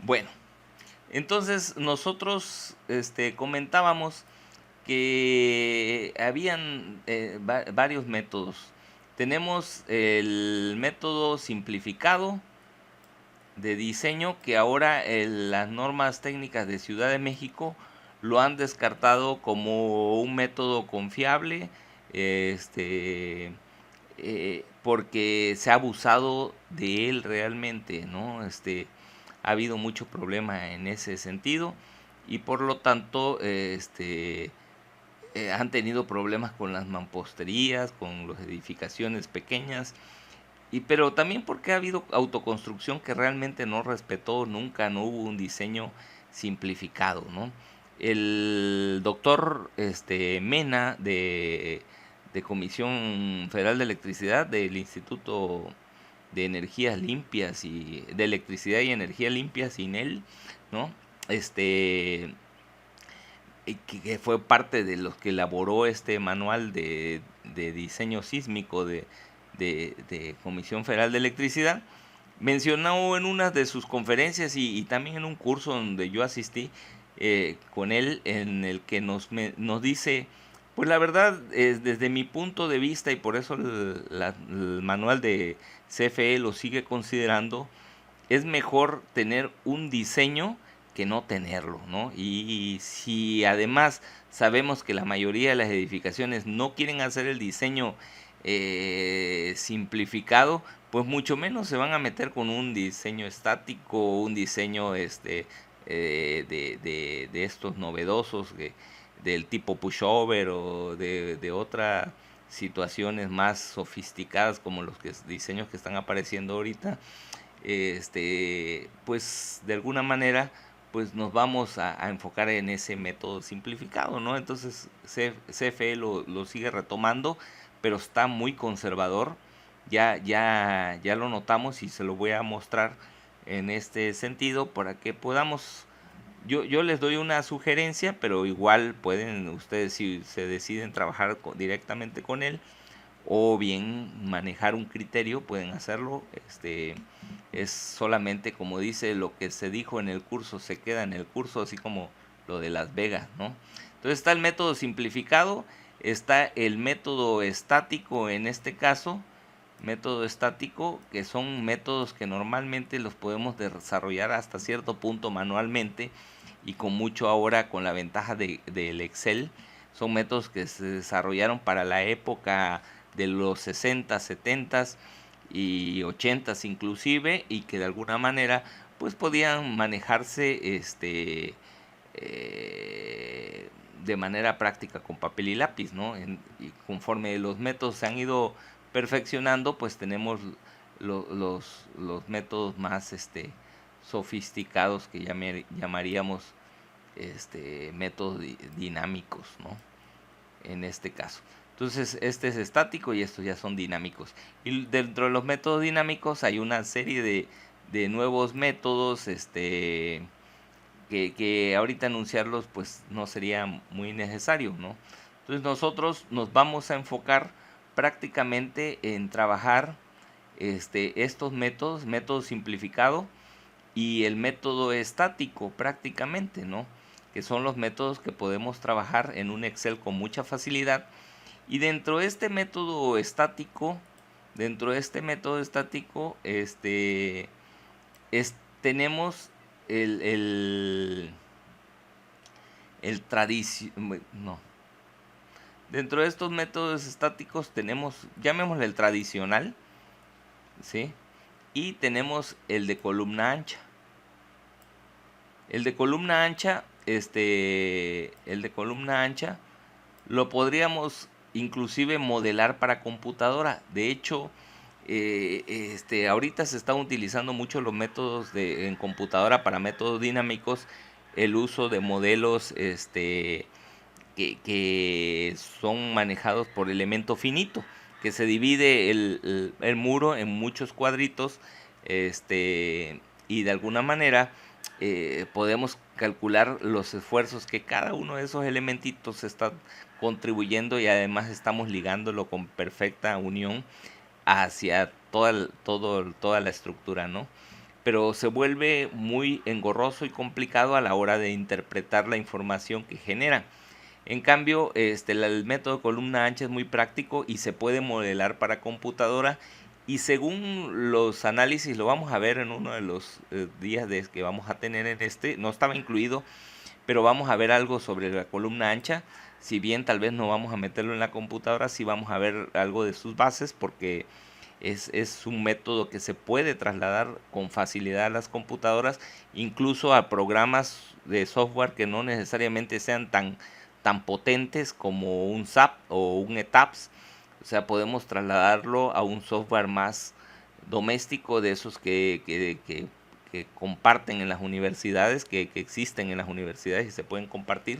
Bueno, entonces nosotros comentábamos que habían varios métodos. Tenemos el método simplificado de diseño que ahora las normas técnicas de Ciudad de México lo han descartado como un método confiable, este, porque se ha abusado de él realmente, ¿no? Ha habido mucho problema en ese sentido y por lo tanto, han tenido problemas con las mamposterías, con las edificaciones pequeñas, pero también porque ha habido autoconstrucción que realmente no respetó nunca, no hubo un diseño simplificado, ¿no? El doctor Mena de Comisión Federal de Electricidad del Instituto de Energías Limpias y de Electricidad y Energía Limpias, INEL, ¿no? Este que fue parte de los que elaboró este manual de diseño sísmico de Comisión Federal de Electricidad, mencionó en una de sus conferencias y también en un curso donde yo asistí con él, en el que nos dice, pues la verdad, desde mi punto de vista, y por eso el manual de CFE lo sigue considerando, es mejor tener un diseño que no tenerlo, ¿no? Y si además sabemos que la mayoría de las edificaciones no quieren hacer el diseño simplificado, pues mucho menos se van a meter con un diseño estático, un diseño de estos novedosos, del tipo pushover o de otras situaciones más sofisticadas como los diseños que están apareciendo ahorita. Pues de alguna manera pues nos vamos a enfocar en ese método simplificado, ¿no? Entonces CFE lo sigue retomando, pero está muy conservador. Ya lo notamos y se lo voy a mostrar en este sentido para que podamos. Yo les doy una sugerencia, pero igual pueden ustedes, si se deciden trabajar directamente con él, o bien manejar un criterio, pueden hacerlo. Es solamente, como dice, lo que se dijo en el curso se queda en el curso, así como lo de Las Vegas, ¿no? Entonces está el método simplificado, está el método estático en este caso, método estático, que son métodos que normalmente los podemos desarrollar hasta cierto punto manualmente y con mucho ahora con la ventaja del Excel. Son métodos que se desarrollaron para la época de los 60, 70 y 80 inclusive, y que de alguna manera pues podían manejarse de manera práctica con papel y lápiz, ¿no? Y conforme los métodos se han ido perfeccionando, pues tenemos los métodos más sofisticados que llamaríamos métodos dinámicos, ¿no? En este caso. Entonces, este es estático y estos ya son dinámicos. Y dentro de los métodos dinámicos hay una serie de nuevos métodos, que ahorita anunciarlos pues no sería muy necesario, ¿no? Entonces nosotros nos vamos a enfocar prácticamente en trabajar estos métodos, método simplificado y el método estático prácticamente, ¿no? Que son los métodos que podemos trabajar en un Excel con mucha facilidad. Y dentro de este método estático, tenemos el, el tradicio, no. Dentro de estos métodos estáticos tenemos, llamémosle el tradicional, ¿sí? Y tenemos el de columna ancha. El de columna ancha, lo podríamos inclusive modelar para computadora. De hecho, ahorita se están utilizando mucho los métodos en computadora para métodos dinámicos, el uso de modelos que son manejados por elemento finito, que se divide el muro en muchos cuadritos, y de alguna manera podemos calcular los esfuerzos que cada uno de esos elementitos está contribuyendo, y además estamos ligándolo con perfecta unión hacia toda la estructura, ¿no? pero se vuelve muy engorroso y complicado a la hora de interpretar la información que generan. En cambio, el método de columna ancha es muy práctico y se puede modelar para computadora, y según los análisis, lo vamos a ver en uno de los días que vamos a tener no estaba incluido, pero vamos a ver algo sobre la columna ancha. Si bien tal vez no vamos a meterlo en la computadora, sí vamos a ver algo de sus bases, porque es un método que se puede trasladar con facilidad a las computadoras, incluso a programas de software que no necesariamente sean tan potentes como un SAP o un ETAPS. O sea, podemos trasladarlo a un software más doméstico, de esos que comparten en las universidades, que existen en las universidades y se pueden compartir,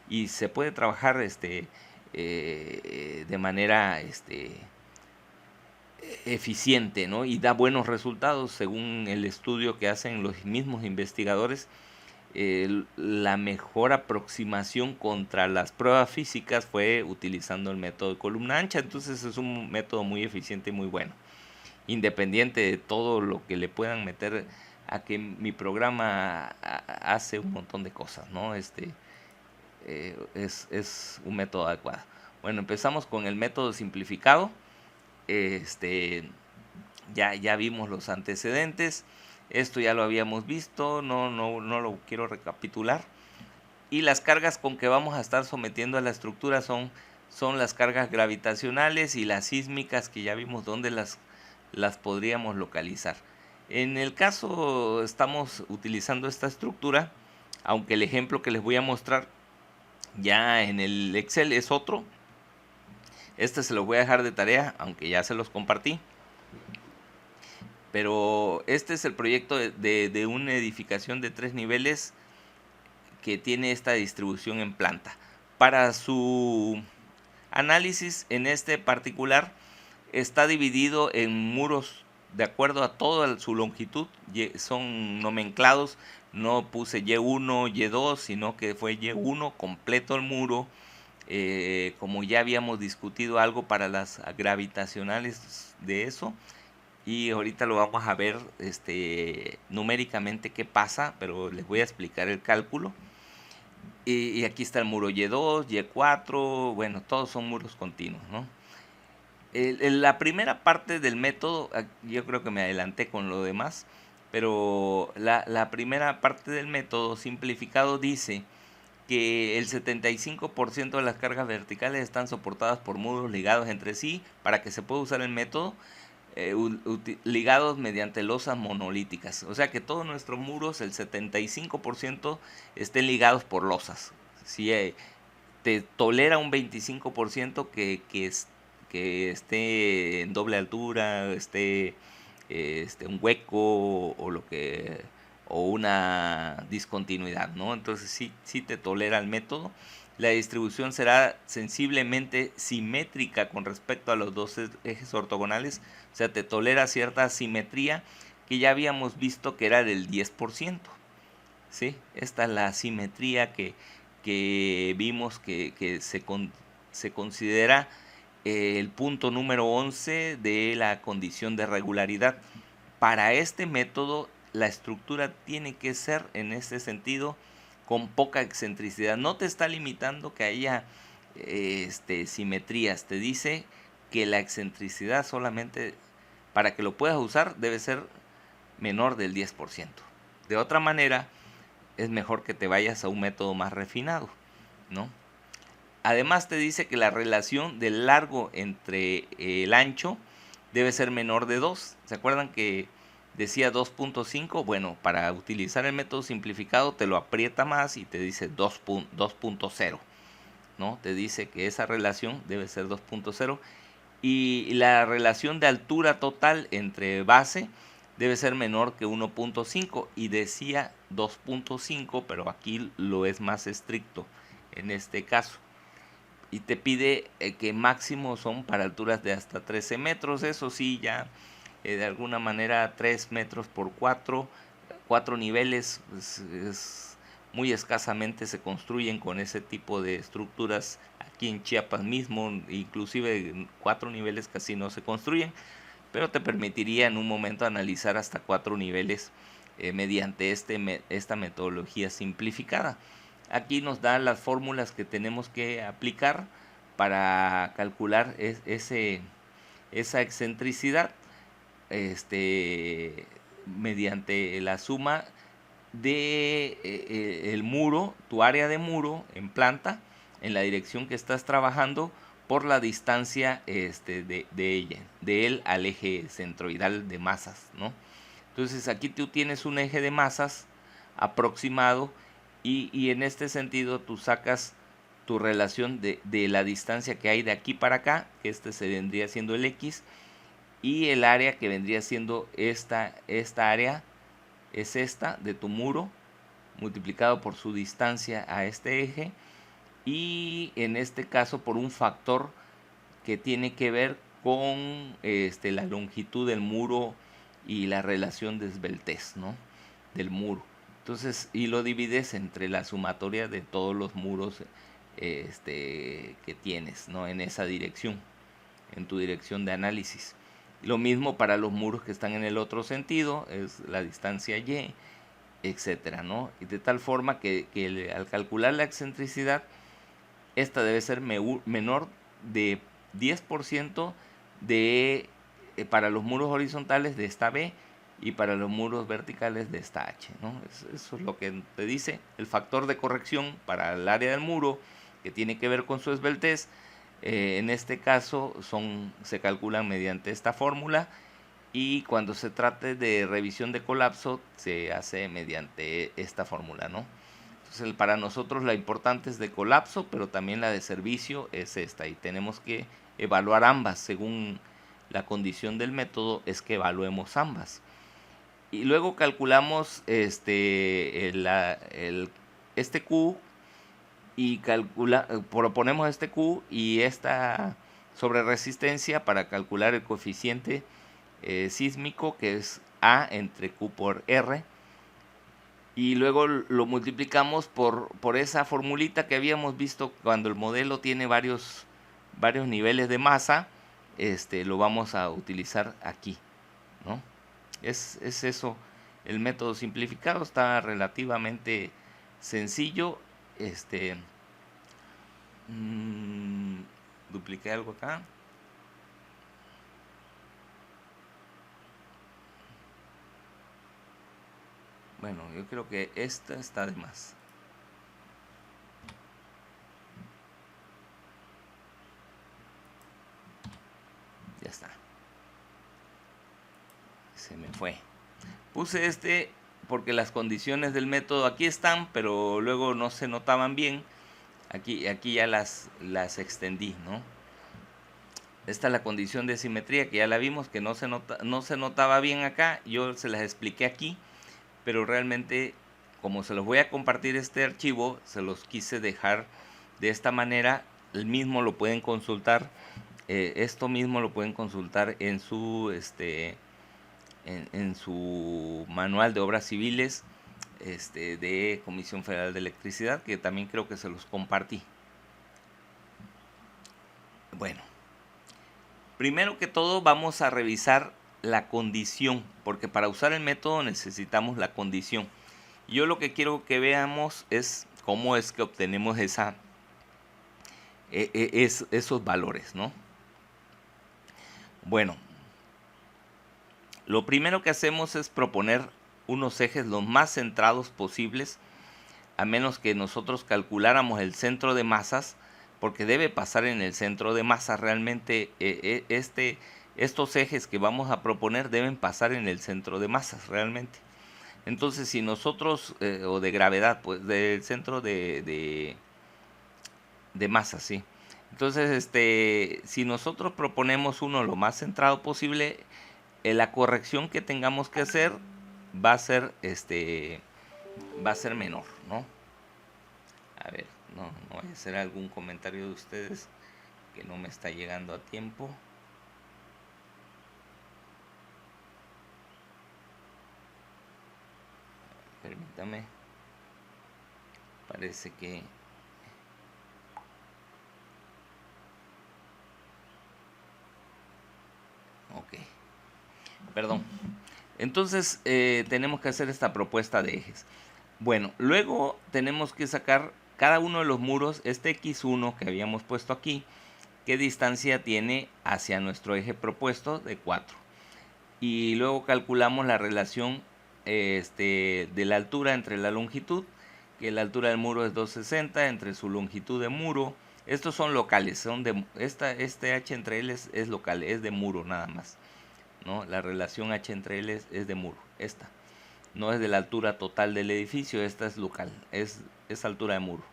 y se puede trabajar de manera eficiente, ¿no? Y da buenos resultados según el estudio que hacen los mismos investigadores. La mejor aproximación contra las pruebas físicas fue utilizando el método de columna ancha. Entonces es un método muy eficiente y muy bueno, independiente de todo lo que le puedan meter a que mi programa hace un montón de cosas, ¿no? Es un método adecuado. Bueno, empezamos con el método simplificado. Ya vimos los antecedentes. Esto ya lo habíamos visto, no lo quiero recapitular. Y las cargas con que vamos a estar sometiendo a la estructura son las cargas gravitacionales y las sísmicas, que ya vimos dónde las podríamos localizar. En el caso estamos utilizando esta estructura, aunque el ejemplo que les voy a mostrar ya en el Excel es otro. Se lo voy a dejar de tarea, aunque ya se los compartí. Pero este es el proyecto de una edificación de 3 niveles que tiene esta distribución en planta. Para su análisis en este particular, está dividido en muros de acuerdo a toda su longitud. Son nomenclados, no puse Y1, Y2, sino que fue Y1 completo el muro. Como ya habíamos discutido algo para las gravitacionales de eso, y ahorita lo vamos a ver numéricamente qué pasa, pero les voy a explicar el cálculo. Y aquí está el muro Y2, Y4, bueno, todos son muros continuos, ¿no? La primera parte del método, yo creo que me adelanté con lo demás, pero la primera parte del método simplificado dice que el 75% de las cargas verticales están soportadas por muros ligados entre sí para que se pueda usar el método, ligados mediante losas monolíticas. O sea que todos nuestros muros, el 75%, estén ligados por losas. Si te tolera un 25% que esté en doble altura, un hueco o una discontinuidad, ¿no? Entonces sí te tolera el método. La distribución será sensiblemente simétrica con respecto a los dos ejes ortogonales, o sea, te tolera cierta simetría que ya habíamos visto que era del 10%, ¿sí? Esta es la simetría que vimos que se considera el punto número 11 de la condición de regularidad. Para este método, la estructura tiene que ser, en este sentido, con poca excentricidad. No te está limitando que haya simetrías. Te dice que la excentricidad solamente, para que lo puedas usar, debe ser menor del 10%. De otra manera, es mejor que te vayas a un método más refinado, ¿no? Además te dice que la relación del largo entre el ancho debe ser menor de 2. ¿Se acuerdan que decía 2.5? Bueno, para utilizar el método simplificado te lo aprieta más y te dice 2.0, ¿no? Te dice que esa relación debe ser 2.0, y la relación de altura total entre base debe ser menor que 1.5, y decía 2.5, pero aquí lo es más estricto en este caso. Y te pide que máximo son para alturas de hasta 13 metros. Eso sí, ya de alguna manera 3 metros por 4 niveles, pues, muy escasamente se construyen con ese tipo de estructuras aquí en Chiapas mismo. Inclusive 4 niveles casi no se construyen, pero te permitiría en un momento analizar hasta 4 niveles mediante esta metodología simplificada. Aquí nos da las fórmulas que tenemos que aplicar para calcular esa excentricidad mediante la suma de el muro, tu área de muro en planta, en la dirección que estás trabajando, por la distancia de él al eje centroidal de masas, ¿no? Entonces aquí tú tienes un eje de masas aproximado y en este sentido tú sacas tu relación de la distancia que hay de aquí para acá, que se vendría siendo el X, y el área que vendría siendo esta área es esta de tu muro multiplicado por su distancia a este eje, y en este caso por un factor que tiene que ver con la longitud del muro y la relación de esbeltez, ¿no?, del muro. Entonces, y lo divides entre la sumatoria de todos los muros que tienes, ¿no?, en esa dirección, en tu dirección de análisis. Lo mismo para los muros que están en el otro sentido, es la distancia Y, etcétera, ¿no? Y de tal forma que al calcular la excentricidad, esta debe ser menor de 10% para los muros horizontales de esta B, y para los muros verticales de esta H, ¿no? Eso es lo que te dice el factor de corrección para el área del muro, que tiene que ver con su esbeltez. En este caso se calculan mediante esta fórmula, y cuando se trate de revisión de colapso se hace mediante esta fórmula, ¿no? Entonces, para nosotros la importante es de colapso, pero también la de servicio es esta, y tenemos que evaluar ambas. Según la condición del método es que evaluemos ambas. Y luego calculamos este Q, y proponemos este Q y esta sobre resistencia para calcular el coeficiente sísmico, que es A entre Q por R, y luego lo multiplicamos por esa formulita que habíamos visto cuando el modelo tiene varios niveles de masa. Lo vamos a utilizar aquí, ¿no? Es eso. El método simplificado está relativamente sencillo. Dupliqué algo acá. Bueno, yo creo que esta está de más. Ya está. Se me fue. Puse porque las condiciones del método aquí están, pero luego no se notaban bien. Aquí ya las extendí, ¿no? Esta es la condición de simetría, que ya la vimos, que no se notaba bien acá. Yo se las expliqué aquí, pero realmente, como se los voy a compartir este archivo, se los quise dejar de esta manera. El mismo lo pueden consultar, esto mismo lo pueden consultar en su en su manual de obras civiles de Comisión Federal de Electricidad, que también creo que se los compartí. Bueno, primero que todo vamos a revisar la condición, porque para usar el método necesitamos la condición. Yo lo que quiero que veamos es cómo es que obtenemos esos valores, ¿no? Bueno, lo primero que hacemos es proponer unos ejes los más centrados posibles, a menos que nosotros calculáramos el centro de masas, porque debe pasar en el centro de masas. Realmente estos ejes que vamos a proponer deben pasar en el centro de masas realmente. Entonces, si nosotros, o de gravedad, pues del centro de masas, sí. Entonces, si nosotros proponemos uno lo más centrado posible, la corrección que tengamos que hacer va a ser menor, ¿no? A ver, no voy a hacer algún comentario de ustedes que no me está llegando a tiempo. Permítame. Parece que ok. Perdón. Entonces tenemos que hacer esta propuesta de ejes. Bueno, luego tenemos que sacar cada uno de los muros, este X1 que habíamos puesto aquí, qué distancia tiene hacia nuestro eje propuesto de 4. Y luego calculamos la relación de la altura entre la longitud, que la altura del muro es 260, entre su longitud de muro. Estos son locales, son de este H entre L es local, es de muro nada más, ¿no? La relación H entre L es de muro, esta. No es de la altura total del edificio, esta es local, es altura de muro.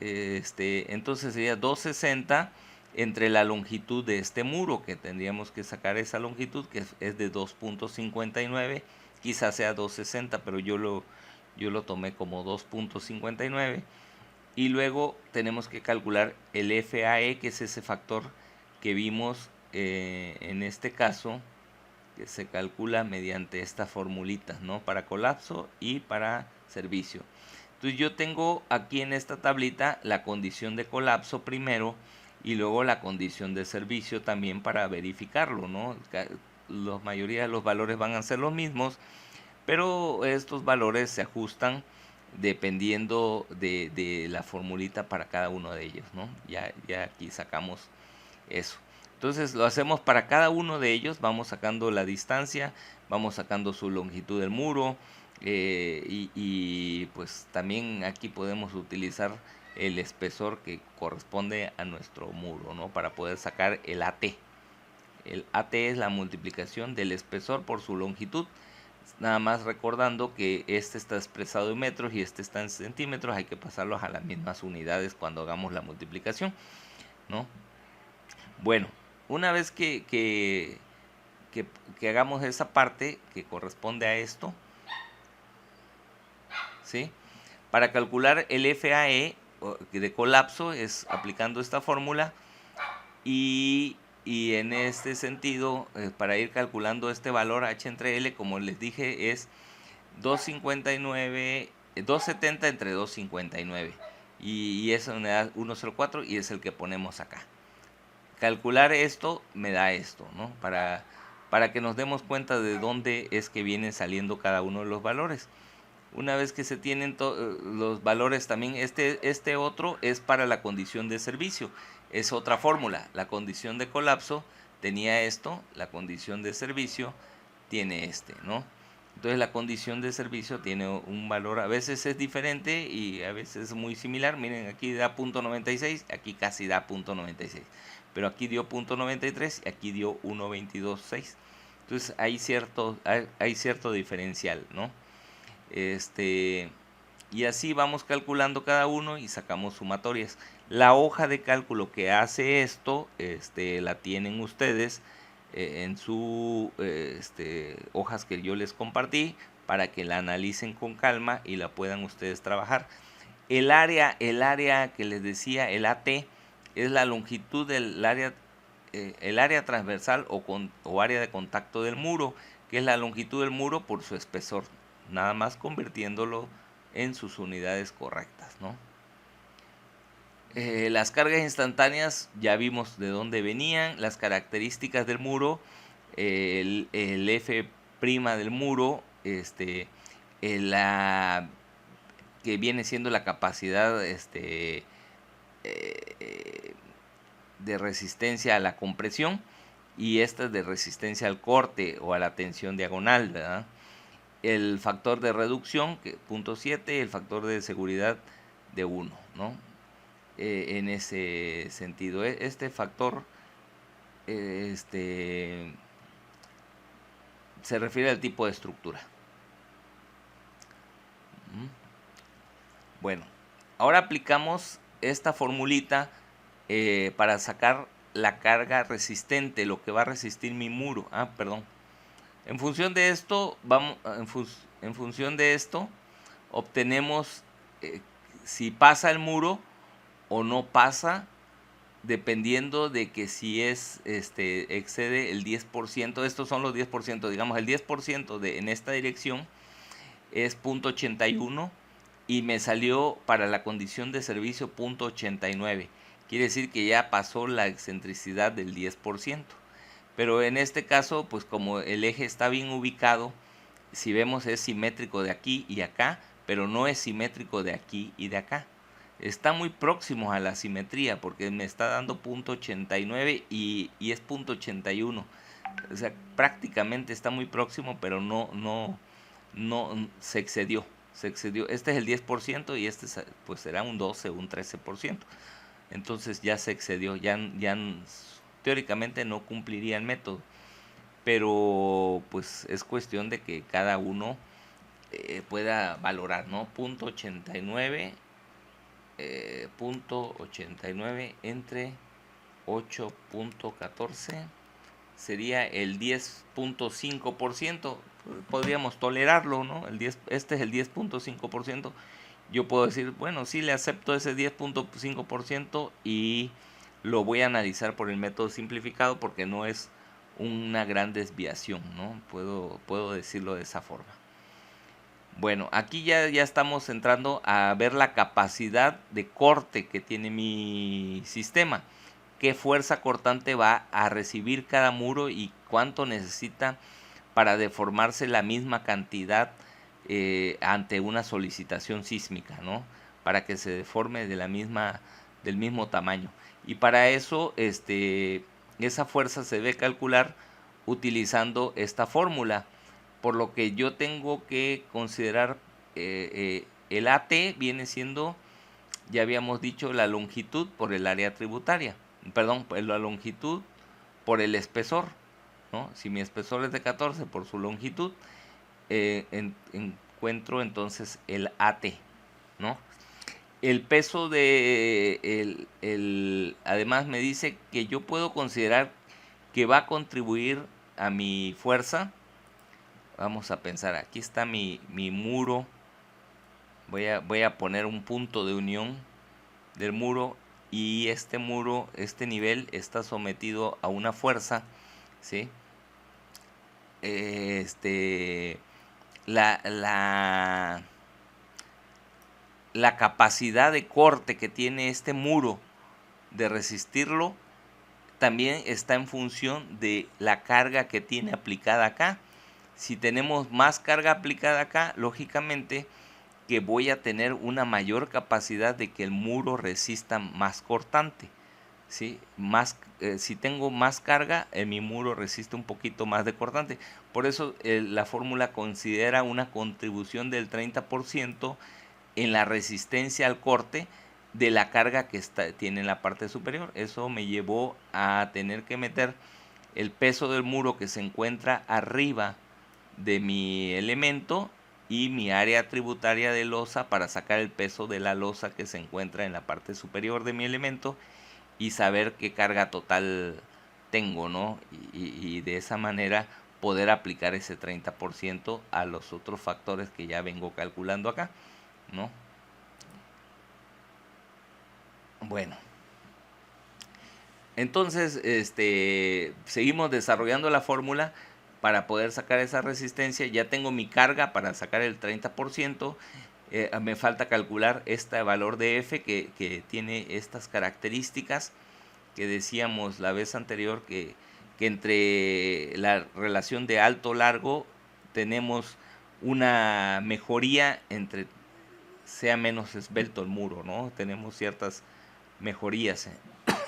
Entonces sería 260 entre la longitud de este muro, que tendríamos que sacar esa longitud, que es de 2.59, quizás sea 260, pero yo lo tomé como 2.59. Y luego tenemos que calcular el FAE, que es ese factor que vimos en este caso, que se calcula mediante estas formulitas, ¿no? Para colapso y para servicio. Entonces yo tengo aquí en esta tablita la condición de colapso primero y luego la condición de servicio también para verificarlo, ¿no? La mayoría de los valores van a ser los mismos, pero estos valores se ajustan dependiendo de la formulita para cada uno de ellos, ¿no? Ya aquí sacamos eso. Entonces lo hacemos para cada uno de ellos, vamos sacando la distancia, vamos sacando su longitud del muro, y pues también aquí podemos utilizar el espesor que corresponde a nuestro muro, ¿no? Para poder sacar el AT. El AT es la multiplicación del espesor por su longitud. Nada más recordando que este está expresado en metros y este está en centímetros, hay que pasarlos a las mismas unidades cuando hagamos la multiplicación, ¿no? Bueno, una vez que hagamos esa parte que corresponde a esto, ¿sí? Para calcular el FAE de colapso es aplicando esta fórmula y en este sentido, para ir calculando este valor H entre L, como les dije, es 259, 270 entre 259 y eso me da 104 y es el que ponemos acá. Calcular esto me da esto, ¿no? Para que nos demos cuenta de dónde es que vienen saliendo cada uno de los valores. Una vez que se tienen los valores también, este otro es para la condición de servicio. Es otra fórmula. La condición de colapso tenía esto, la condición de servicio tiene ¿no? Entonces la condición de servicio tiene un valor, a veces es diferente y a veces es muy similar. Miren, aquí da 0.96, aquí casi da 0.96. Pero aquí dio 0.93 y aquí dio 1.226. Entonces hay cierto diferencial, ¿no? Y así vamos calculando cada uno y sacamos sumatorias. La hoja de cálculo que hace esto, la tienen ustedes en sus hojas que yo les compartí para que la analicen con calma y la puedan ustedes trabajar. El área que les decía, el AT, es la longitud del área, el área transversal o área de contacto del muro, que es la longitud del muro por su espesor, nada más convirtiéndolo en sus unidades correctas, ¿no? Las cargas instantáneas ya vimos de dónde venían, las características del muro, el F' del muro, la que viene siendo la capacidad de resistencia a la compresión, y esta es de resistencia al corte o a la tensión diagonal, ¿verdad? El factor de reducción, que 0.7, el factor de seguridad de 1, ¿no? En ese sentido, este factor se refiere al tipo de estructura. Bueno, ahora aplicamos esta formulita para sacar la carga resistente, lo que va a resistir mi muro. En función de esto, en función de esto, obtenemos si pasa el muro o no pasa, dependiendo de que si excede el 10%. Estos son los 10%, digamos el 10% en esta dirección es 0.81 y me salió para la condición de servicio 0.89. Quiere decir que ya pasó la excentricidad del 10%. Pero en este caso, pues como el eje está bien ubicado, si vemos es simétrico de aquí y acá, pero no es simétrico de aquí y de acá. Está muy próximo a la simetría porque me está dando punto 89 y es punto 81. O sea, prácticamente está muy próximo, pero no se excedió. Se excedió. Este es el 10% y este pues será un 12 o un 13%. Entonces ya se excedió, ya teóricamente no cumpliría el método. Pero pues es cuestión de que cada uno pueda valorar, ¿no? Punto 89 entre 8.14 sería el 10.5%. Podríamos tolerarlo, ¿no? Este es el 10.5%. Yo puedo decir, bueno, sí le acepto ese 10.5% y lo voy a analizar por el método simplificado porque no es una gran desviación, ¿no? Puedo decirlo de esa forma. Bueno, aquí ya estamos entrando a ver la capacidad de corte que tiene mi sistema. Qué fuerza cortante va a recibir cada muro y cuánto necesita para deformarse la misma cantidad ante una solicitación sísmica, ¿no? Para que se deforme del mismo tamaño. Y para eso, esa fuerza se debe calcular utilizando esta fórmula. Por lo que yo tengo que considerar el AT viene siendo, ya habíamos dicho, la longitud por el área tributaria. Perdón, la longitud por el espesor, ¿no? Si mi espesor es de 14 por su longitud, encuentro entonces el AT, ¿no? El peso además me dice que yo puedo considerar que va a contribuir a mi fuerza. Vamos a pensar, aquí está mi muro. Voy a poner un punto de unión del muro y este muro, este nivel está sometido a una fuerza, ¿sí? La capacidad de corte que tiene este muro de resistirlo también está en función de la carga que tiene aplicada acá. Si tenemos más carga aplicada acá, lógicamente que voy a tener una mayor capacidad de que el muro resista más cortante, ¿sí? Si tengo más carga, mi muro resiste un poquito más de cortante. Por eso la fórmula considera una contribución del 30% en la resistencia al corte de la carga que tiene en la parte superior. Eso me llevó a tener que meter el peso del muro que se encuentra arriba de mi elemento y mi área tributaria de losa para sacar el peso de la losa que se encuentra en la parte superior de mi elemento y saber qué carga total tengo, ¿no? Y de esa manera poder aplicar ese 30% a los otros factores que ya vengo calculando acá, ¿no? Bueno, entonces seguimos desarrollando la fórmula para poder sacar esa resistencia. Ya tengo mi carga para sacar el 30%. Me falta calcular este valor de F que tiene estas características que decíamos la vez anterior, que entre la relación de alto-largo tenemos una mejoría entre sea menos esbelto el muro, ¿no? Tenemos ciertas mejorías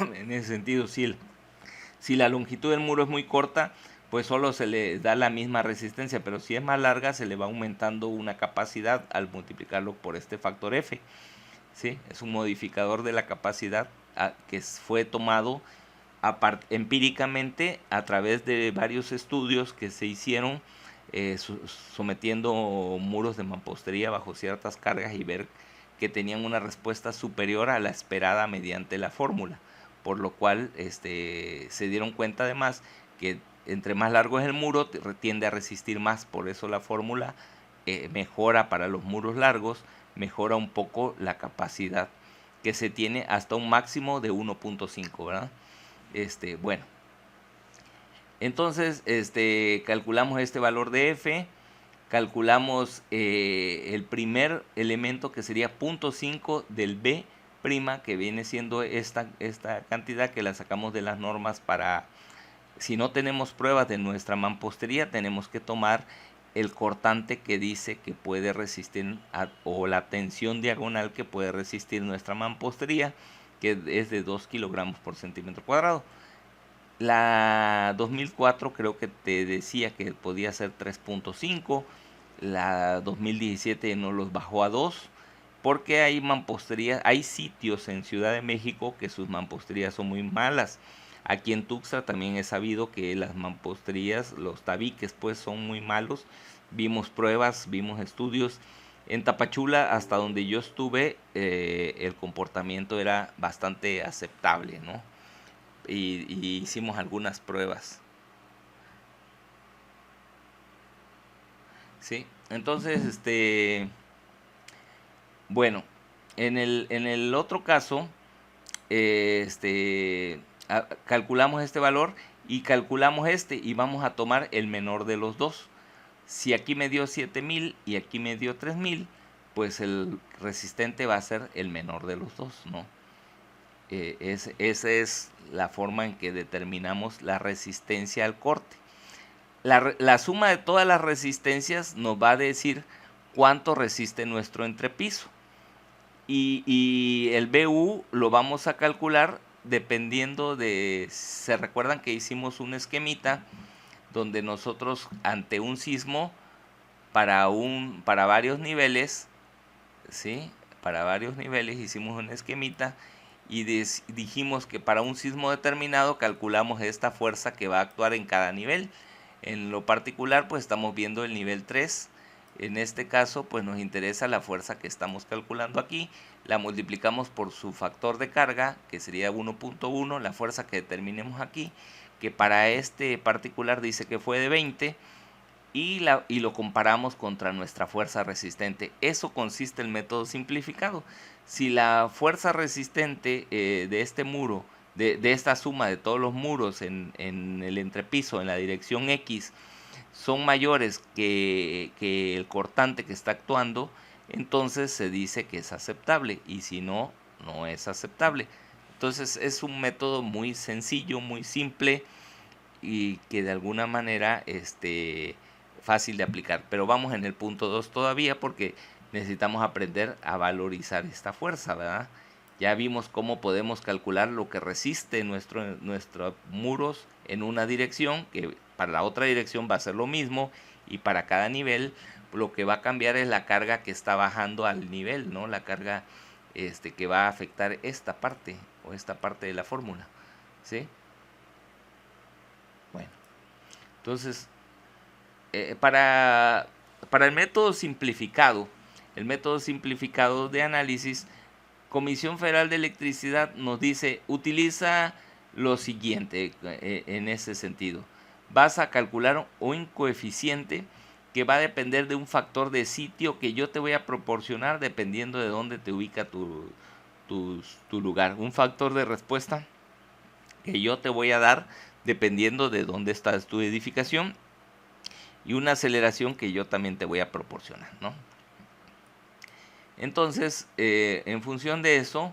en ese sentido. Si la longitud del muro es muy corta, pues solo se le da la misma resistencia, pero si es más larga se le va aumentando una capacidad al multiplicarlo por este factor F, ¿sí? Es un modificador de la capacidad que fue tomado empíricamente a través de varios estudios que se hicieron sometiendo muros de mampostería bajo ciertas cargas y ver que tenían una respuesta superior a la esperada mediante la fórmula, por lo cual se dieron cuenta además que entre más largo es el muro tiende a resistir más, por eso la fórmula mejora para los muros largos, mejora un poco la capacidad que se tiene hasta un máximo de 1.5, ¿verdad? Bueno, entonces calculamos este valor de F, calculamos el primer elemento que sería 0.5 del B', que viene siendo esta cantidad que la sacamos de las normas para Si no tenemos pruebas de nuestra mampostería, tenemos que tomar el cortante que dice que puede resistir o la tensión diagonal que puede resistir nuestra mampostería, que es de 2 kilogramos por centímetro cuadrado. La 2004 creo que te decía que podía ser 3.5. La 2017 nos los bajó a 2, porque hay mamposterías, hay sitios en Ciudad de México que sus mamposterías son muy malas. Aquí en Tuxtla también he sabido que las mamposterías, los tabiques pues son muy malos. Vimos pruebas, vimos estudios. En Tapachula, hasta donde yo estuve, el comportamiento era bastante aceptable, ¿no? Y hicimos algunas pruebas. Sí, entonces, bueno, en el otro caso, calculamos este valor y calculamos y vamos a tomar el menor de los dos. Si aquí me dio 7000 y aquí me dio 3000, pues el resistente va a ser el menor de los dos, ¿no? Esa es la forma en que determinamos la resistencia al corte. La suma de todas las resistencias nos va a decir cuánto resiste nuestro entrepiso. Y el BU lo vamos a calcular dependiendo de... Se recuerdan que hicimos un esquemita donde nosotros ante un sismo para varios niveles, ¿sí? Para varios niveles hicimos un esquemita y dijimos que para un sismo determinado calculamos esta fuerza que va a actuar en cada nivel. En lo particular, pues estamos viendo el nivel 3. En este caso, pues nos interesa la fuerza que estamos calculando aquí. La multiplicamos por su factor de carga, que sería 1.1, la fuerza que determinemos aquí, que para este particular dice que fue de 20, y lo comparamos contra nuestra fuerza resistente. Eso consiste el método simplificado. Si la fuerza resistente de este muro, de esta suma de todos los muros en el entrepiso, en la dirección X, son mayores que el cortante que está actuando, entonces se dice que es aceptable, y si no, no es aceptable. Entonces es un método muy sencillo, muy simple, y que de alguna manera fácil de aplicar. Pero vamos en el punto 2 todavía, porque necesitamos aprender a valorizar esta fuerza, ¿verdad? Ya vimos cómo podemos calcular lo que resiste nuestros muros en una dirección, que para la otra dirección va a ser lo mismo, y para cada nivel lo que va a cambiar es la carga que está bajando al nivel, ¿no? La carga que va a afectar esta parte o esta parte de la fórmula, ¿sí? Bueno, entonces, para el método simplificado de análisis, Comisión Federal de Electricidad nos dice, utiliza lo siguiente en ese sentido. Vas a calcular un coeficiente que va a depender de un factor de sitio que yo te voy a proporcionar dependiendo de dónde te ubica tu lugar. Un factor de respuesta que yo te voy a dar dependiendo de dónde está tu edificación, y una aceleración que yo también te voy a proporcionar, ¿no? Entonces, en función de eso,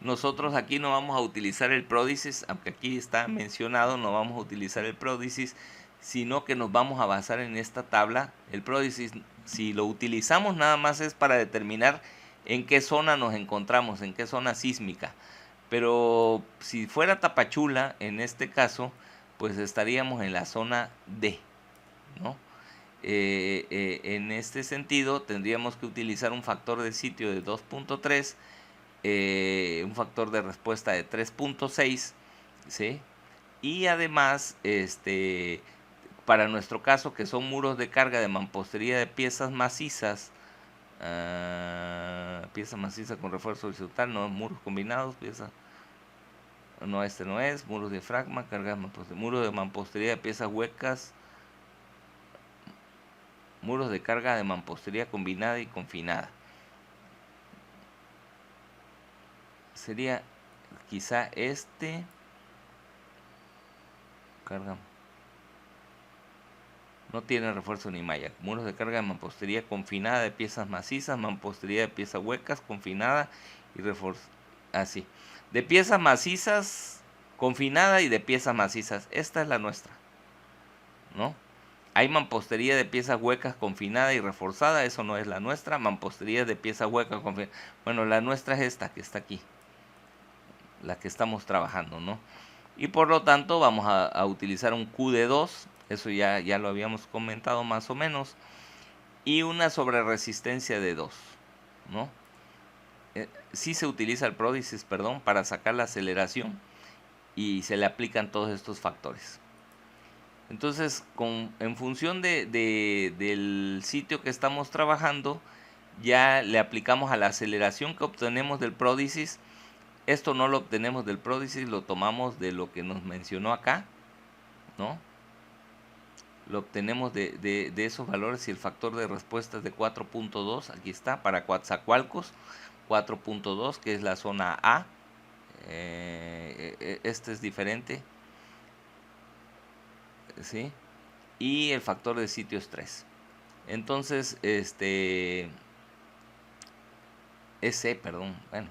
nosotros aquí no vamos a utilizar el pródisis, aunque aquí está mencionado, no vamos a utilizar el pródisis, sino que nos vamos a basar en esta tabla. El pródisis, si lo utilizamos, nada más es para determinar en qué zona nos encontramos, en qué zona sísmica. Pero si fuera Tapachula, en este caso, pues estaríamos en la zona D, ¿no? En este sentido, tendríamos que utilizar un factor de sitio de 2.3, un factor de respuesta de 3.6, ¿sí? Y además, para nuestro caso, que son muros de carga de mampostería de piezas macizas, pieza maciza con refuerzo horizontal, no, muros combinados, pieza, no, no es, muros de diafragma, carga de mampostería, muros de mampostería de piezas huecas, muros de carga de mampostería combinada y confinada. Sería quizá carga, no tiene refuerzo ni malla. Muros de carga de mampostería confinada de piezas macizas, mampostería de piezas huecas, confinada y refuerzo. Así. De piezas macizas, confinada y de piezas macizas. Esta es la nuestra, ¿no? Hay mampostería de piezas huecas confinada y reforzada, eso no es la nuestra. Mampostería de piezas huecas confinada. Bueno, la nuestra es esta que está aquí, la que estamos trabajando, ¿no? Y por lo tanto vamos a utilizar un Q de 2, eso ya lo habíamos comentado más o menos, y una sobreresistencia de 2, ¿no? Sí se utiliza el pródisis, perdón, para sacar la aceleración y se le aplican todos estos factores. Entonces, en función del sitio que estamos trabajando, ya le aplicamos a la aceleración que obtenemos del pródisis. Esto no lo obtenemos del pródisis, lo tomamos de lo que nos mencionó acá, ¿no? Lo obtenemos de esos valores y el factor de respuesta es de 4.2, aquí está, para Coatzacoalcos, 4.2, que es la zona A. Este es diferente, ¿sí? Y el factor de sitio es 3. Entonces, perdón, bueno.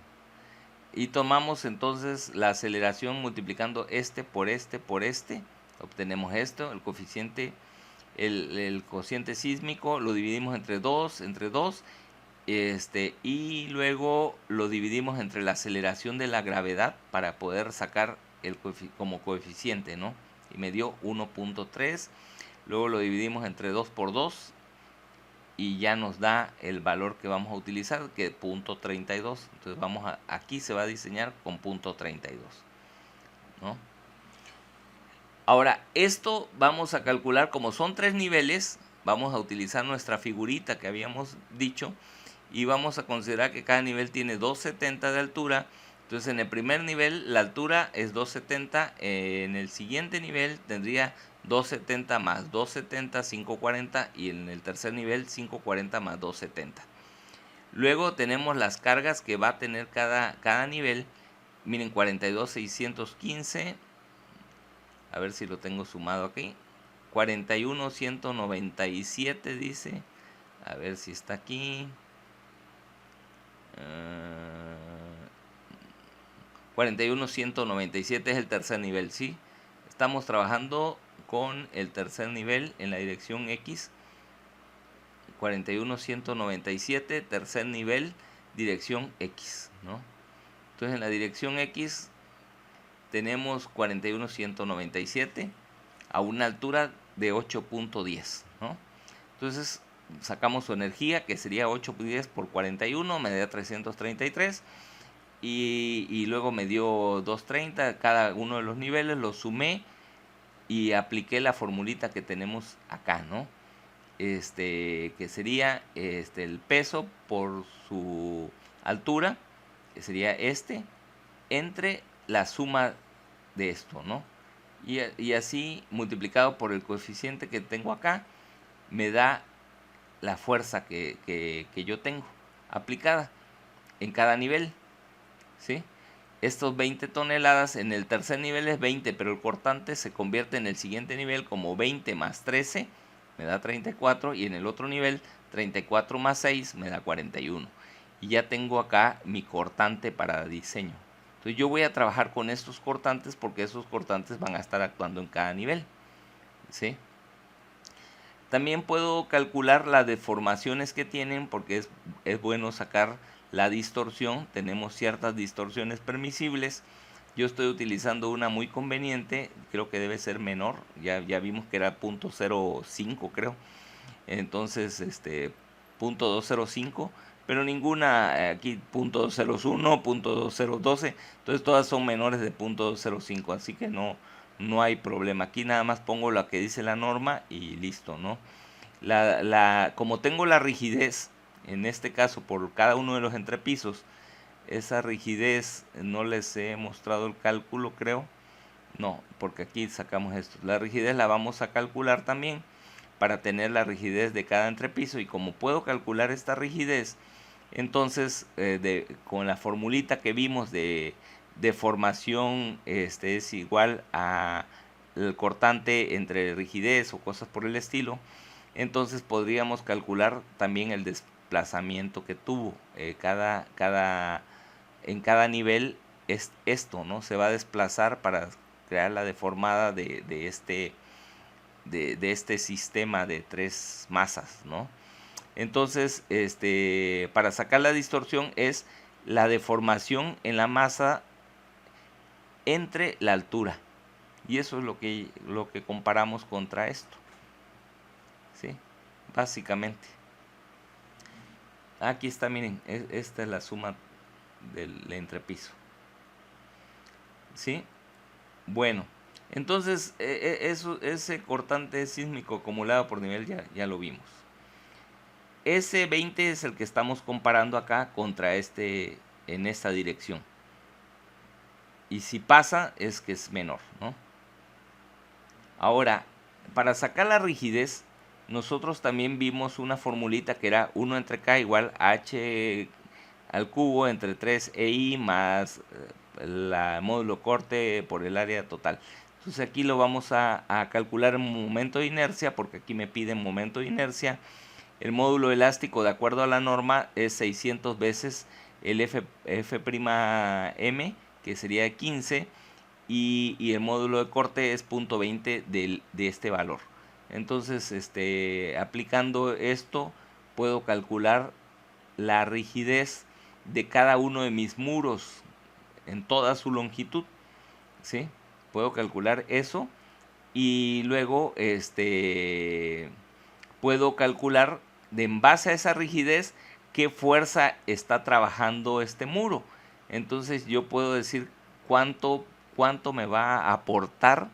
Y tomamos entonces la aceleración multiplicando por este, obtenemos esto, el coeficiente, el cociente sísmico, lo dividimos entre 2, y luego lo dividimos entre la aceleración de la gravedad para poder sacar como coeficiente, ¿no? Y me dio 1.3, luego lo dividimos entre 2 por 2 y ya nos da el valor que vamos a utilizar, que es 0.32. Entonces aquí se va a diseñar con 0.32, ¿no? Ahora, esto vamos a calcular, como son 3 niveles, vamos a utilizar nuestra figurita que habíamos dicho, y vamos a considerar que cada nivel tiene 270 de altura. Entonces en el primer nivel la altura es 270, en el siguiente nivel tendría 270 más 270, 540, y en el tercer nivel 540 más 270. Luego tenemos las cargas que va a tener cada nivel. Miren, 42,615, a ver si lo tengo sumado aquí, 41,197 dice, a ver si está aquí, 41,197 es el tercer nivel, ¿sí? Estamos trabajando con el tercer nivel en la dirección X. 41,197, tercer nivel, dirección X, ¿no? Entonces en la dirección X tenemos 41,197 a una altura de 8.10, ¿no? Entonces sacamos su energía, que sería 8.10 por 41, me da 333, y luego me dio 230 cada uno de los niveles, lo sumé y apliqué la formulita que tenemos acá, ¿no? Que sería el peso por su altura, que sería entre la suma de esto, ¿no? Y así multiplicado por el coeficiente que tengo acá, me da la fuerza que yo tengo aplicada en cada nivel, ¿sí? Estos 20 toneladas en el tercer nivel es 20, pero el cortante se convierte en el siguiente nivel como 20 más 13, me da 34, y en el otro nivel 34 más 6 me da 41. Y ya tengo acá mi cortante para diseño. Entonces yo voy a trabajar con estos cortantes porque esos cortantes van a estar actuando en cada nivel, ¿sí? También puedo calcular las deformaciones que tienen porque es bueno sacar la distorsión. Tenemos ciertas distorsiones permisibles. Yo estoy utilizando una muy conveniente, creo que debe ser menor, ya vimos que era 0.05 creo, entonces 0.205, pero ninguna aquí 0.201, 0.2012, entonces todas son menores de 0.205, así que no hay problema. Aquí nada más pongo lo que dice la norma y listo, ¿no? Como tengo la rigidez, en este caso por cada uno de los entrepisos, esa rigidez no les he mostrado el cálculo, creo. No, porque aquí sacamos esto. La rigidez la vamos a calcular también para tener la rigidez de cada entrepiso, y como puedo calcular esta rigidez, entonces con la formulita que vimos de deformación es igual a el cortante entre rigidez o cosas por el estilo, entonces podríamos calcular también el desplazamiento que tuvo en cada nivel esto, ¿no? Se va a desplazar para crear la deformada de este sistema de tres masas, ¿no? Entonces, para sacar la distorsión es la deformación en la masa entre la altura. Y eso es lo que comparamos contra esto, ¿sí? Básicamente. Aquí está, miren, esta es la suma del entrepiso, ¿sí? Bueno, entonces ese cortante sísmico acumulado por nivel ya lo vimos. Ese 20 es el que estamos comparando acá contra en esta dirección. Y si pasa es que es menor, ¿no? Ahora, para sacar la rigidez, nosotros también vimos una formulita que era 1 entre K igual a H al cubo entre 3 EI más la módulo corte por el área total. Entonces aquí lo vamos a calcular en momento de inercia, porque aquí me piden momento de inercia. El módulo elástico, de acuerdo a la norma, es 600 veces el F'M, que sería de 15, y el módulo de corte es 0.20 de este valor. Entonces, aplicando esto, puedo calcular la rigidez de cada uno de mis muros en toda su longitud, ¿sí? Puedo calcular eso y luego puedo calcular en base a esa rigidez qué fuerza está trabajando este muro. Entonces yo puedo decir cuánto me va a aportar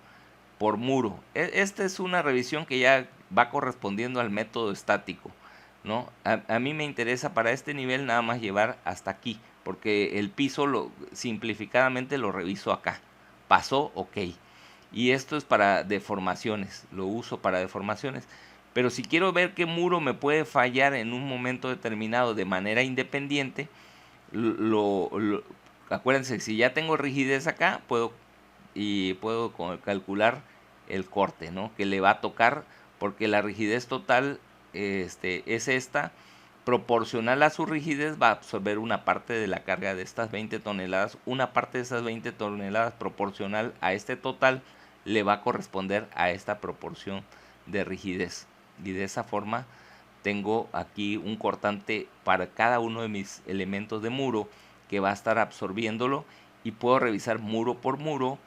por muro. Esta es una revisión que ya va correspondiendo al método estático, ¿no? A mí me interesa para este nivel nada más llevar hasta aquí, porque el piso simplificadamente lo reviso acá. Pasó, ok. Y esto es para deformaciones, lo uso para deformaciones. Pero si quiero ver qué muro me puede fallar en un momento determinado de manera independiente, acuérdense, si ya tengo rigidez acá, puedo calcular el corte, ¿no? Que le va a tocar, porque la rigidez total es esta. Proporcional a su rigidez va a absorber una parte de la carga de estas 20 toneladas. Una parte de esas 20 toneladas proporcional a este total le va a corresponder a esta proporción de rigidez. Y de esa forma tengo aquí un cortante para cada uno de mis elementos de muro que va a estar absorbiéndolo, y puedo revisar muro por muro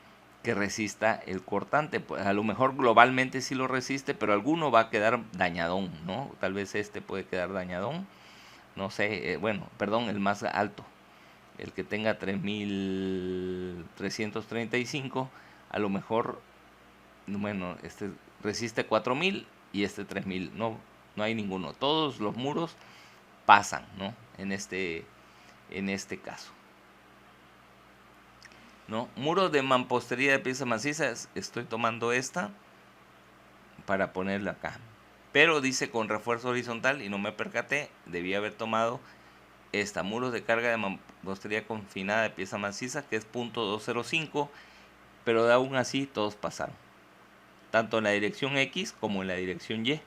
que resista el cortante. Pues a lo mejor globalmente sí lo resiste, pero alguno va a quedar dañadón, ¿no? Tal vez este puede quedar dañadón, no sé, bueno, perdón, el más alto, el que tenga 3335, a lo mejor, bueno, este resiste 4000 y este 3000, no hay ninguno. Todos los muros pasan, ¿no? En este caso, ¿no? Muro de mampostería de piezas macizas, estoy tomando esta para ponerla acá. Pero dice con refuerzo horizontal y no me percaté, debí haber tomado esta, muros de carga de mampostería confinada de pieza maciza, que es .205, pero aún así todos pasaron, tanto en la dirección X como en la dirección Y,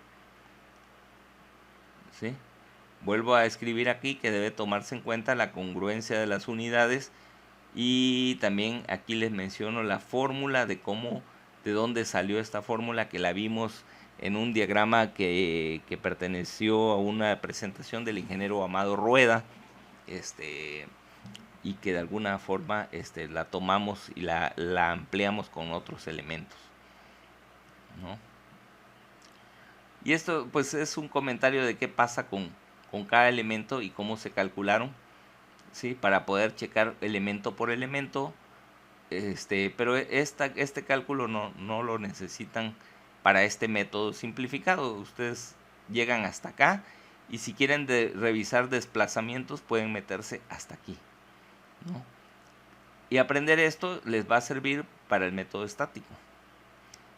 ¿sí? Vuelvo a escribir aquí que debe tomarse en cuenta la congruencia de las unidades, y también aquí les menciono la fórmula de dónde salió esta fórmula, que la vimos en un diagrama que perteneció a una presentación del ingeniero Amado Rueda, y que de alguna forma la tomamos y la ampliamos con otros elementos, ¿no? Y esto pues es un comentario de qué pasa con cada elemento y cómo se calcularon, ¿sí? Para poder checar elemento por elemento, pero este cálculo no lo necesitan para este método simplificado. Ustedes llegan hasta acá, y si quieren revisar desplazamientos pueden meterse hasta aquí, ¿no? Y aprender esto les va a servir para el método estático.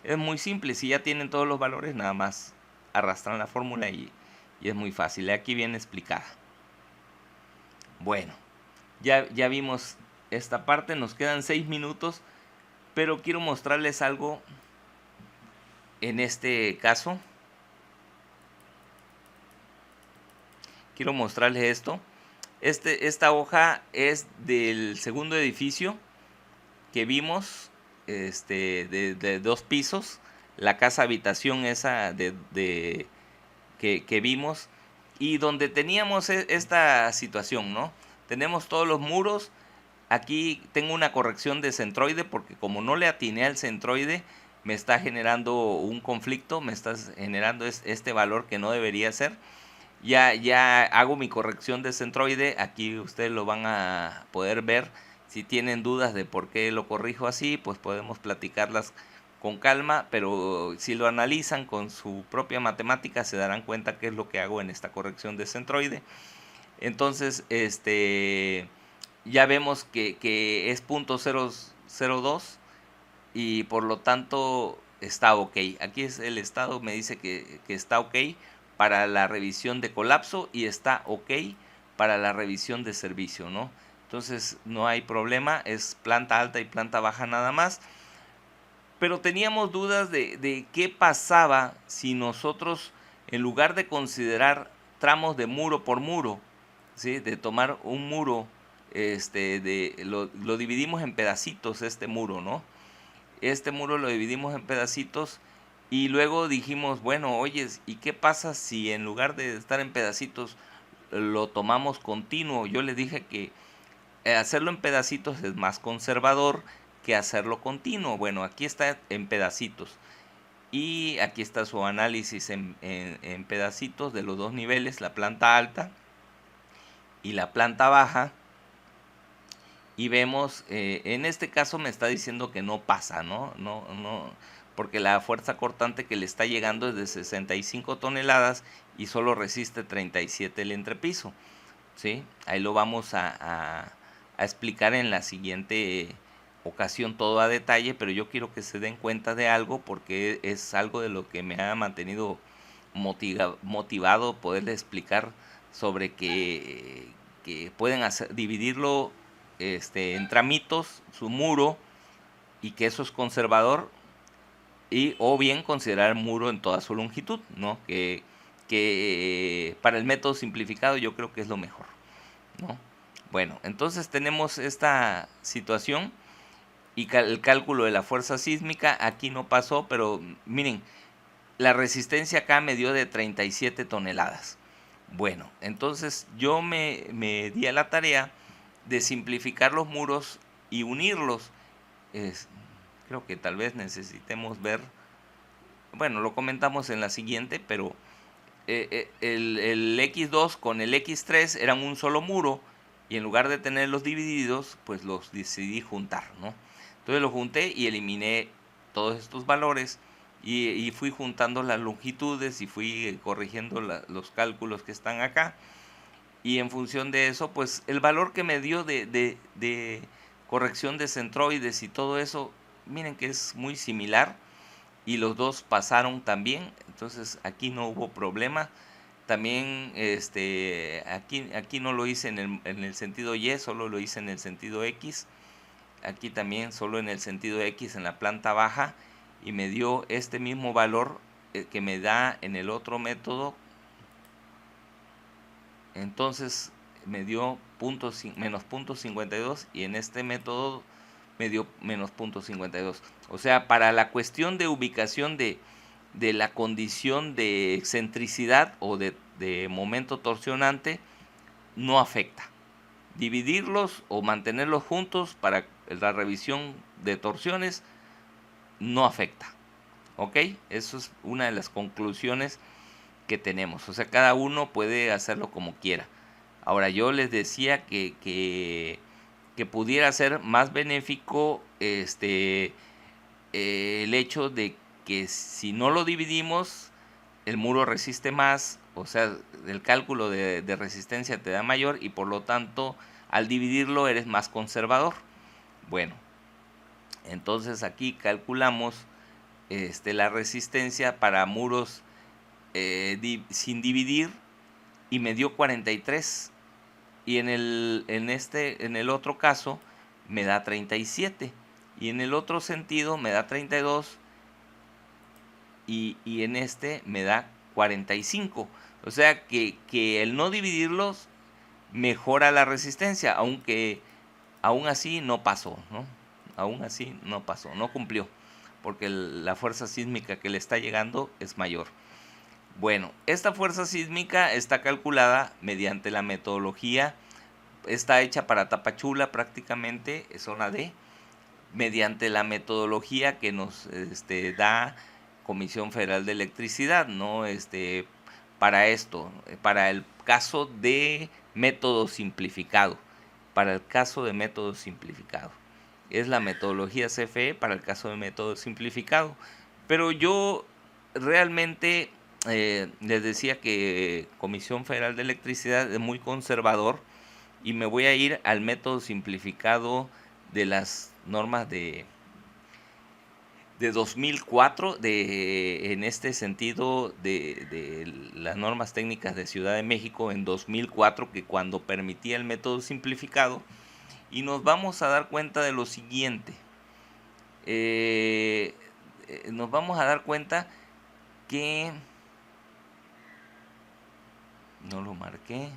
Es muy simple, si ya tienen todos los valores, nada más arrastran la fórmula y es muy fácil. Aquí viene explicada. Bueno, ya vimos esta parte, nos quedan 6 minutos, pero quiero mostrarles algo en este caso. Quiero mostrarles esto. Esta hoja es del segundo edificio que vimos, de 2 pisos, la casa habitación esa que vimos, y donde teníamos esta situación, ¿no? Tenemos todos los muros. Aquí tengo una corrección de centroide porque como no le atiné al centroide, me está generando un conflicto, me está generando este valor que no debería ser. Ya hago mi corrección de centroide, aquí ustedes lo van a poder ver. Si tienen dudas de por qué lo corrijo así, pues podemos platicarlas con calma, pero si lo analizan con su propia matemática se darán cuenta qué es lo que hago en esta corrección de centroide. Entonces, ya vemos que es 0.002 y por lo tanto está ok. Aquí es el estado, me dice que está ok para la revisión de colapso y está ok para la revisión de servicio, ¿no? Entonces no hay problema, es planta alta y planta baja nada más. Pero teníamos dudas de qué pasaba si nosotros, en lugar de considerar tramos de muro por muro, ¿sí? De tomar un muro, lo dividimos en pedacitos este muro, ¿no? Este muro lo dividimos en pedacitos y luego dijimos, bueno, oye, ¿y qué pasa si en lugar de estar en pedacitos lo tomamos continuo? Yo les dije que hacerlo en pedacitos es más conservador que hacerlo continuo. Bueno, aquí está en pedacitos y aquí está su análisis en pedacitos de los dos niveles, la planta alta y la planta baja. Y vemos, en este caso me está diciendo que no pasa, ¿no? No, porque la fuerza cortante que le está llegando es de 65 toneladas y solo resiste 37 el entrepiso, ¿sí? Ahí lo vamos a explicar en la siguiente ocasión todo a detalle, pero yo quiero que se den cuenta de algo porque es algo de lo que me ha mantenido motivado poderles explicar sobre que pueden dividirlo, en tramitos, su muro, y que eso es conservador, y o bien considerar el muro en toda su longitud, ¿no? Que para el método simplificado yo creo que es lo mejor, ¿no? Bueno, entonces tenemos esta situación y el cálculo de la fuerza sísmica aquí no pasó, pero miren, la resistencia acá me dio de 37 toneladas. Bueno, entonces yo me di a la tarea de simplificar los muros y unirlos. Es- Creo que tal vez necesitemos ver, bueno, lo comentamos en la siguiente, pero el X2 con el X3 eran un solo muro y en lugar de tenerlos divididos, pues los decidí juntar, ¿no? Entonces los junté y eliminé todos estos valores y fui juntando las longitudes y fui corrigiendo los cálculos que están acá. Y en función de eso, pues el valor que me dio de corrección de centroides y todo eso, miren que es muy similar y los dos pasaron también, entonces aquí no hubo problema. También aquí no lo hice en el sentido Y, solo lo hice en el sentido X. Aquí también solo en el sentido X en la planta baja y me dio este mismo valor que me da en el otro método. Entonces me dio menos 0.52 y en este método me dio menos 0.52. O sea, para la cuestión de ubicación de la condición de excentricidad o de momento torsionante, no afecta. Dividirlos o mantenerlos juntos para la revisión de torsiones no afecta. ¿Ok? Eso es una de las conclusiones que tenemos. O sea, cada uno puede hacerlo como quiera. Ahora, yo les decía que pudiera ser más benéfico el hecho de que si no lo dividimos, el muro resiste más, o sea, el cálculo de resistencia te da mayor y por lo tanto al dividirlo eres más conservador. Bueno, entonces aquí calculamos la resistencia para muros sin dividir y me dio 43 y en el otro caso me da 37 y en el otro sentido me da 32 y en este me da 45. O sea que el no dividirlos mejora la resistencia, aunque aún así no pasó, ¿no? Aún así no pasó, no cumplió, porque la fuerza sísmica que le está llegando es mayor. Bueno, esta fuerza sísmica está calculada mediante la metodología, está hecha para Tapachula prácticamente, zona D, mediante la metodología que nos da Comisión Federal de Electricidad, ¿no? Para esto, para el caso de método simplificado, para el caso de método simplificado. Es la metodología CFE para el caso de método simplificado. Pero yo realmente les decía que Comisión Federal de Electricidad es muy conservador y me voy a ir al método simplificado de las normas de 2004, en este sentido de las normas técnicas de Ciudad de México en 2004, que cuando permitía el método simplificado, y nos vamos a dar cuenta de lo siguiente. Nos vamos a dar cuenta que no lo marqué.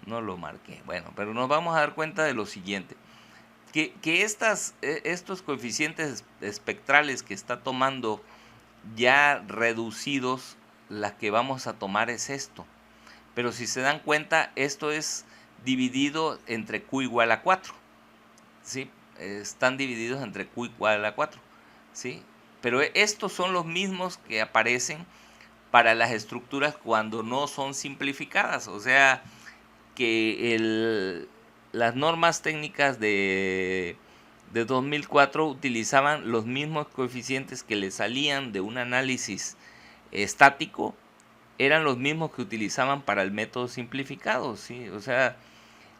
No lo marqué. Bueno, pero nos vamos a dar cuenta de lo siguiente. Que estos coeficientes espectrales que está tomando ya reducidos, las que vamos a tomar es esto. Pero si se dan cuenta, esto es dividido entre Q igual a 4. ¿Sí? Están divididos entre Q igual a 4. ¿Sí? Pero estos son los mismos que aparecen para las estructuras cuando no son simplificadas. O sea, que las normas técnicas de 2004 utilizaban los mismos coeficientes que le salían de un análisis estático, eran los mismos que utilizaban para el método simplificado, ¿sí? O sea,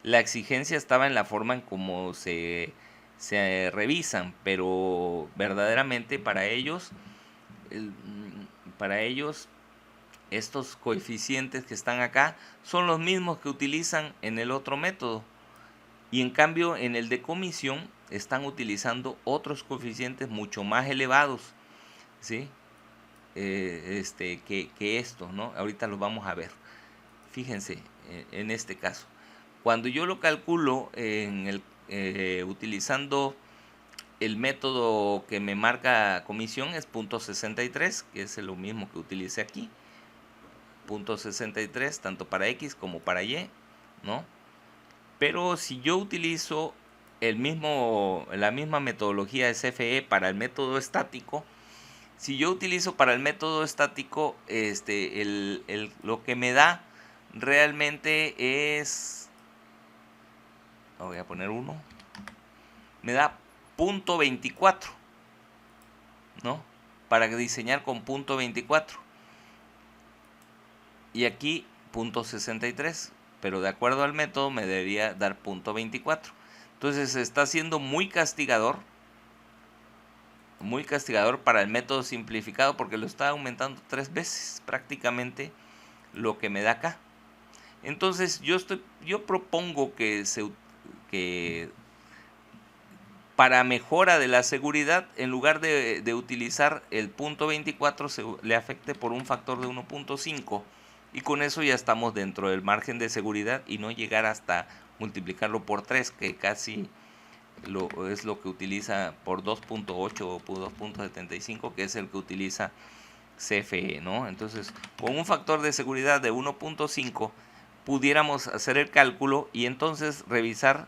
la exigencia estaba en la forma en cómo se revisan, pero verdaderamente para ellos estos coeficientes que están acá son los mismos que utilizan en el otro método. Y en cambio en el de comisión están utilizando otros coeficientes mucho más elevados, ¿sí? Que esto, ¿no? Ahorita lo vamos a ver. Fíjense en este caso. Cuando yo lo calculo utilizando el método que me marca comisión es .63, que es lo mismo que utilicé aquí. .63 tanto para X como para Y, ¿no? Pero si yo utilizo la misma metodología de CFE para el método estático, si yo utilizo para el método estático, lo que me da realmente es, voy a poner 1, me da .24, ¿no? Para diseñar con .24. Y aquí .63, pero de acuerdo al método me debería dar .24. Entonces se está haciendo muy castigador para el método simplificado, porque lo está aumentando 3 veces prácticamente lo que me da acá. Entonces yo propongo que para mejora de la seguridad, en lugar de utilizar el .24, se le afecte por un factor de 1.5, y con eso ya estamos dentro del margen de seguridad y no llegar hasta multiplicarlo por 3, que casi es lo que utiliza, por 2.8 o por 2.75, que es el que utiliza CFE, ¿no? Entonces, con un factor de seguridad de 1.5 pudiéramos hacer el cálculo y entonces revisar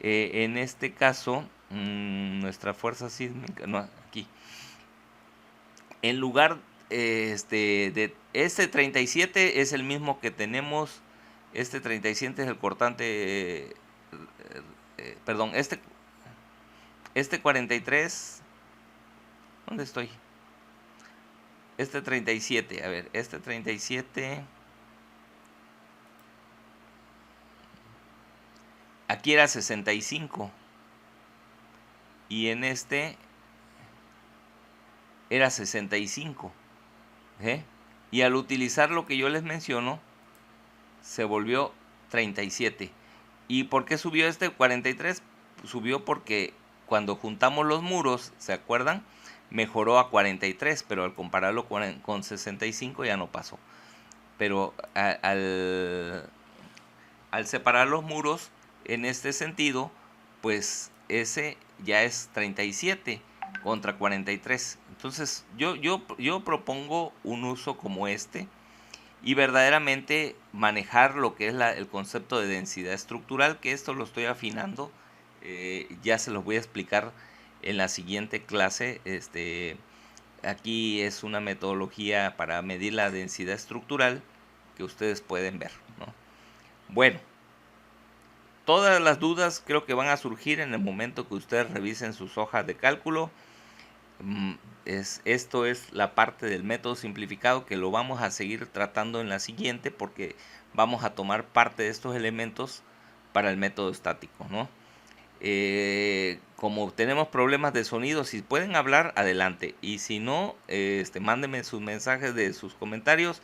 en este caso nuestra fuerza sísmica, no, aquí, en lugar de este 37 es el mismo que tenemos, este 37 es el cortante, perdón, este 43, ¿dónde estoy? Este 37, a ver, este 37, aquí era 65 y en este era 65, ¿eh? Y al utilizar lo que yo les menciono, se volvió 37. ¿Y por qué subió este 43? Subió porque cuando juntamos los muros, ¿se acuerdan? mejoró a 43, pero al compararlo con 65 ya no pasó. Pero al separar los muros en este sentido, pues ese ya es 37 contra 43. Entonces yo propongo un uso como este y verdaderamente manejar lo que es el concepto de densidad estructural, que esto lo estoy afinando. Ya se los voy a explicar en la siguiente clase. Aquí es una metodología para medir la densidad estructural que ustedes pueden ver, ¿no? Bueno, todas las dudas creo que van a surgir en el momento que ustedes revisen sus hojas de cálculo. Esto es la parte del método simplificado que lo vamos a seguir tratando en la siguiente, porque vamos a tomar parte de estos elementos para el método estático, ¿no? Como tenemos problemas de sonido, si pueden hablar, adelante, y si no, mándenme sus mensajes de sus comentarios.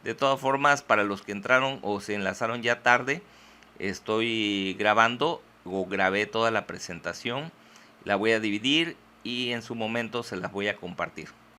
De todas formas, para los que entraron o se enlazaron ya tarde, estoy grabando o grabé toda la presentación, la voy a dividir y en su momento se las voy a compartir.